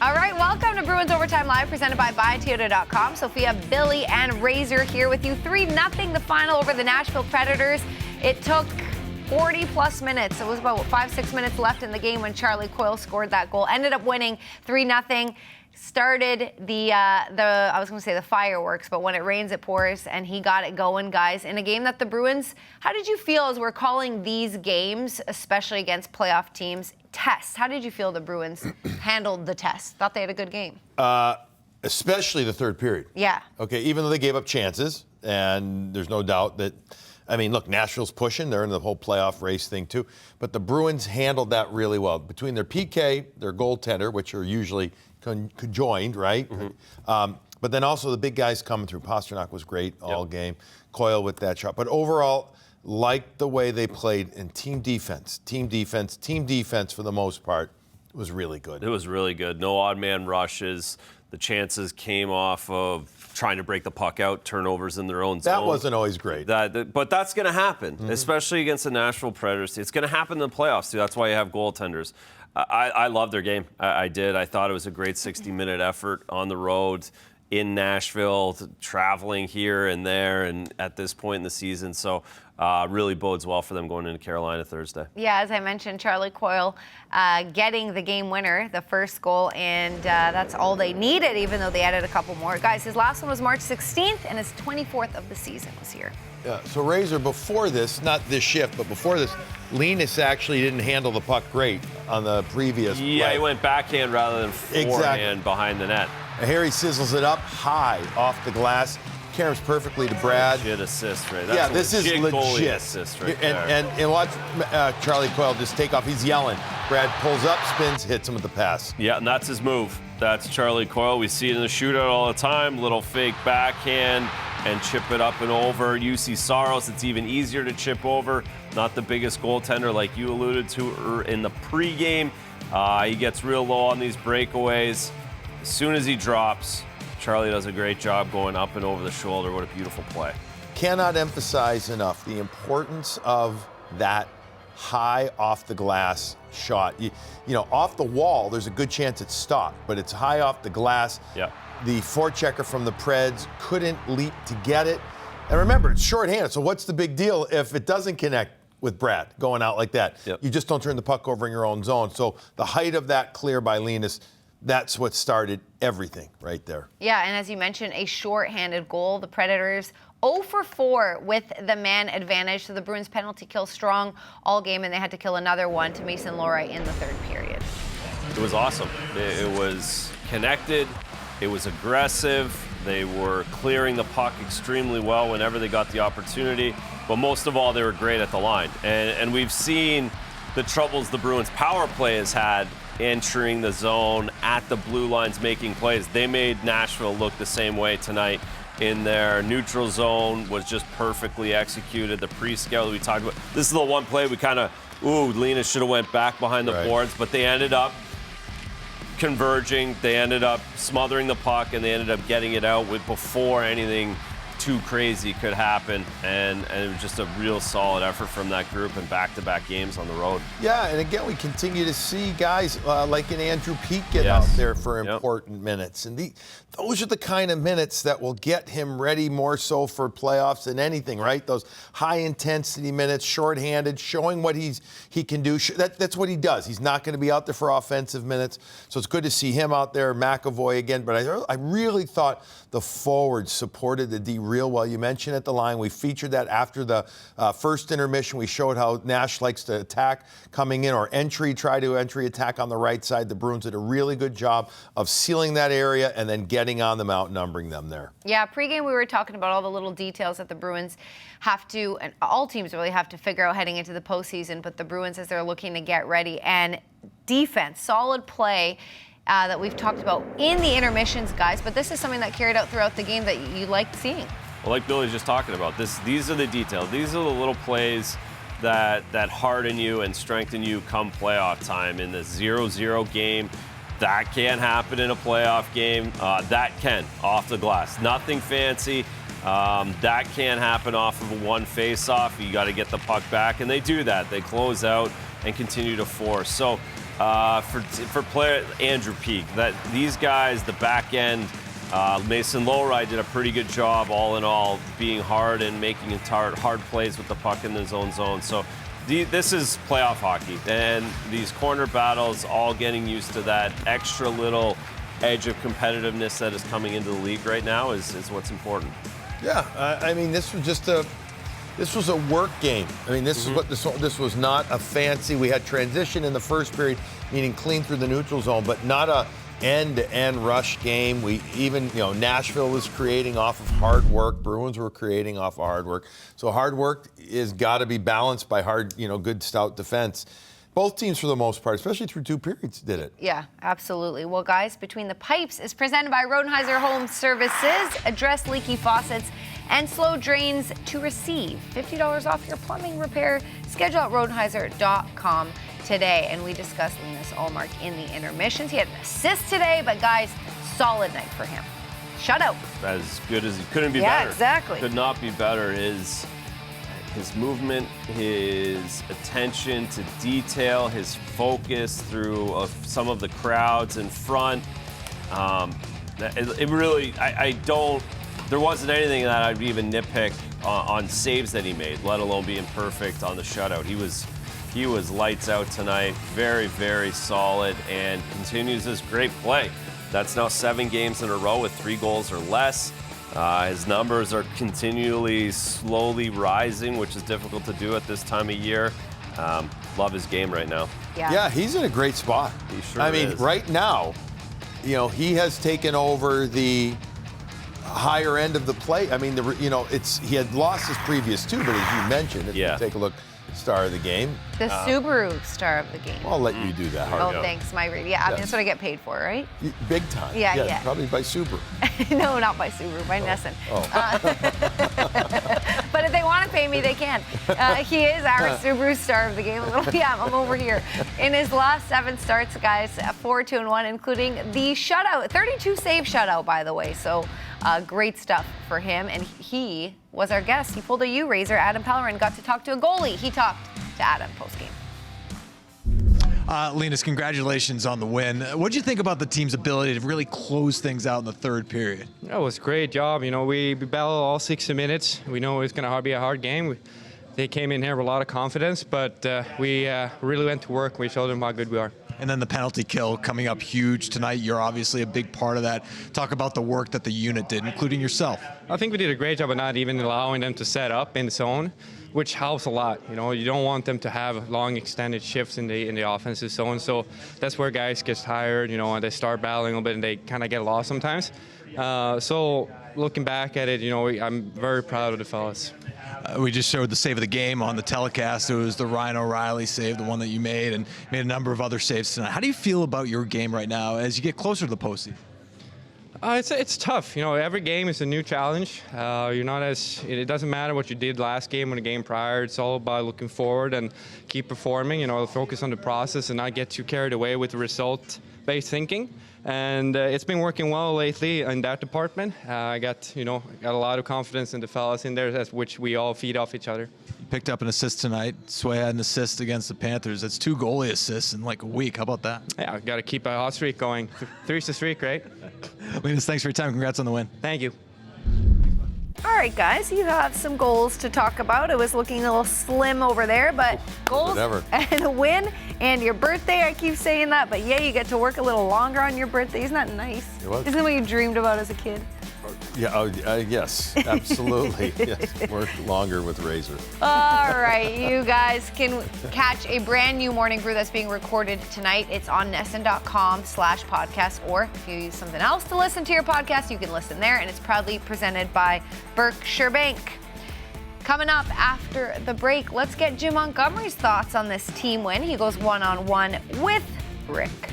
All right, welcome to Bruins Overtime Live, presented by BuyToyota.com. Sophia, Billy, and Razor here with you. 3-0 the final over the Nashville Predators. It took 40-plus minutes. It was about 5-6 minutes left in the game when Charlie Coyle scored that goal. Ended up winning 3-0. Started I was going to say the fireworks, but when it rains, it pours, and he got it going, guys, in a game that the Bruins, how did you feel as we're calling these games, especially against playoff teams, tests? How did you feel the Bruins handled the test? Thought they had a good game? Especially the third period. Yeah. Okay, even though they gave up chances, and there's no doubt that, I mean, look, Nashville's pushing. They're in the whole playoff race thing, too. But the Bruins handled that really well. Between their PK, their goaltender, which are usually conjoined, right? Mm-hmm. But then also the big guys coming through. Pastrnak was great all game. Coyle with that shot. But overall, liked the way they played in team defense for the most part was really good. It was really good. No odd man rushes. The chances came off of trying to break the puck out, turnovers in their own zone. That wasn't always great. But that's going to happen, especially against the Nashville Predators. It's going to happen in the playoffs, too. That's why you have goaltenders. I love their game. I did. I thought it was a great 60-minute effort on the road in Nashville, traveling here and there, and at this point in the season. So really bodes well for them going into Carolina Thursday. Yeah, as I mentioned, Charlie Coyle getting the game winner, the first goal, and that's all they needed, even though they added a couple more. Guys, his last one was March 16th, and his 24th of the season was here. Yeah, so Razor, before this, not this shift, but before this, Linus actually didn't handle the puck great on the previous play. He went backhand rather than forehand behind the net. And here he sizzles it up high off the glass. Caroms perfectly to Brad. Legit assist, right? That's this is legit. Assist right and watch Charlie Coyle just take off. He's yelling. Brad pulls up, spins, hits him with the pass. Yeah, and that's his move. That's Charlie Coyle. We see it in the shootout all the time. Little fake backhand and chip it up and over. Juuse Saros, it's even easier to chip over. Not the biggest goaltender like you alluded to in the pregame. He gets real low on these breakaways. As soon as he drops, Charlie does a great job going up and over the shoulder. What a beautiful play. Cannot emphasize enough the importance of that high off the glass shot. You know, off the wall, there's a good chance it's stopped, but it's high off the glass. Yeah. The forechecker from the Preds couldn't leap to get it. And remember, it's shorthanded, so what's the big deal if it doesn't connect with Brad going out like that? Yep. You just don't turn the puck over in your own zone. So the height of that clear by Linus, that's what started everything right there. Yeah, and as you mentioned, a shorthanded goal. The Predators 0 for 4 with the man advantage. So the Bruins penalty kill strong all game, and they had to kill another one to Mason Lohrei in the third period. It was awesome. It was connected. It was aggressive. They were clearing the puck extremely well whenever they got the opportunity. But most of all, they were great at the line. And we've seen the troubles the Bruins power play has had entering the zone at the blue lines, making plays. They made Nashville look the same way tonight. In their neutral zone was just perfectly executed. The pre-scout that we talked about. This is the one play we kind of, Linus should have went back behind the boards, but they ended up converging. They ended up smothering the puck, and they ended up getting it out before anything too crazy could happen, and it was just a real solid effort from that group in back-to-back games on the road. Yeah, and again, we continue to see guys like an Andrew Peeke get out there for important minutes. And those are the kind of minutes that will get him ready more so for playoffs than anything, right? Those high-intensity minutes, shorthanded, showing what he can do. That's what he does. He's not going to be out there for offensive minutes, so it's good to see him out there, McAvoy again. But I really thought the forwards supported the D real well. You mentioned at the line, we featured that after the first intermission. We showed how Nash likes to attack coming in or try to entry attack on the right side. The Bruins did a really good job of sealing that area and then getting on them, outnumbering them there. Yeah, pregame we were talking about all the little details that the Bruins have to, and all teams really have to figure out heading into the postseason, but the Bruins as they're looking to get ready. And defense, solid play. That we've talked about in the intermissions, guys, but this is something that carried out throughout the game that you liked seeing. Well, like Billy's just talking about, these are the details. These are the little plays that harden you and strengthen you come playoff time. In the 0-0 game, that can happen in a playoff game. That can, off the glass. Nothing fancy. That can happen off of a one face-off. You got to get the puck back, and they do that. They close out and continue to force. So For player Andrew Peeke, that these guys, the back end, Mason Lowry did a pretty good job, all in all, being hard and making hard plays with the puck in his own zone. So this is playoff hockey, and these corner battles, all getting used to that extra little edge of competitiveness that is coming into the league right now is what's important. Yeah, I mean, this was a work game. I mean, this is what this was not a fancy. We had transition in the first period, meaning clean through the neutral zone, but not a end-to-end rush game. We even, Nashville was creating off of hard work. Bruins were creating off of hard work. So hard work is got to be balanced by good, stout defense. Both teams, for the most part, especially through 2 periods, did it. Yeah, absolutely. Well, guys, Between the Pipes is presented by Rodenheiser Home Services. Address leaky faucets and slow drains to receive $50 off your plumbing repair. Schedule at Rodenheiser.com today. And we discussed Linus Ullmark in the intermissions. He had an assist today, but guys, solid night for him. Shutout. As good as he couldn't be better. Yeah, exactly. Could not be better. His movement, his attention to detail, his focus through some of the crowds in front. It really, there wasn't anything that I'd even nitpick on saves that he made, let alone being perfect on the shutout. He was lights out tonight, very, very solid, and continues his great play. That's now 7 games in a row with 3 goals or less. His numbers are continually, slowly rising, which is difficult to do at this time of year. Love his game right now. Yeah, he's in a great spot. He sure is. Right now, he has taken over the higher end of the play. I mean, he had lost his previous 2, but as you mentioned, if you take a look, star of the game. The Subaru star of the game. I'll let you do that. Oh, thanks, my read. Yeah, I mean, that's what I get paid for, right? Big time. Yeah. Probably by Subaru. No, not by Subaru, by Nesson. But if they want to pay me, they can. He is our Subaru star of the game. I'm over here. In his last 7 starts, guys, 4-2-1, including the shutout. 32 save shutout, by the way. So great stuff for him. And he was our guest. He pulled a U-Raiser. Adam Pellerin got to talk to a goalie. He talked to Adam postgame. Linus, congratulations on the win. What did you think about the team's ability to really close things out in the 3rd period? That was a great job. We battled all 60 minutes. We know it's going to be a hard game. They came in here with a lot of confidence, but we really went to work. We showed them how good we are. And then the penalty kill coming up huge tonight. You're obviously a big part of that. Talk about the work that the unit did, including yourself. I think we did a great job of not even allowing them to set up in zone, which helps a lot. You don't want them to have long extended shifts in the offensive zone. So that's where guys get tired, and they start battling a little bit and they kind of get lost sometimes. So looking back at it, I'm very proud of the fellas. We just showed the save of the game on the telecast. It was the Ryan O'Reilly save, the one that you made, and made a number of other saves tonight. How do you feel about your game right now as you get closer to the postseason? It's tough. Every game is a new challenge. It doesn't matter what you did last game or the game prior. It's all about looking forward and keep performing. Focus on the process and not get too carried away with the result-based thinking. And it's been working well lately in that department. I got a lot of confidence in the fellas in there, as which we all feed off each other. You picked up an assist tonight. Sway had an assist against the Panthers. That's 2 goalie assists in like a week. How about that? Yeah, got to keep a hot streak going. 3's the streak, right? Linus, thanks for your time. Congrats on the win. Thank you. All right, guys, you have some goals to talk about. It was looking a little slim over there, but goals and a win and your birthday. I keep saying that, but yeah, you get to work a little longer on your birthday. Isn't that nice? Isn't that what you dreamed about as a kid? Yeah, yes, absolutely. Yes, work longer with Razor. All right, you guys can catch a brand new Morning Brew that's being recorded tonight. It's on nesson.com/podcast, or if you use something else to listen to your podcast, you can listen there, and it's proudly presented by Berkshire Bank. Coming up after the break, let's get Jim Montgomery's thoughts on this team win. He goes one-on-one with Rick.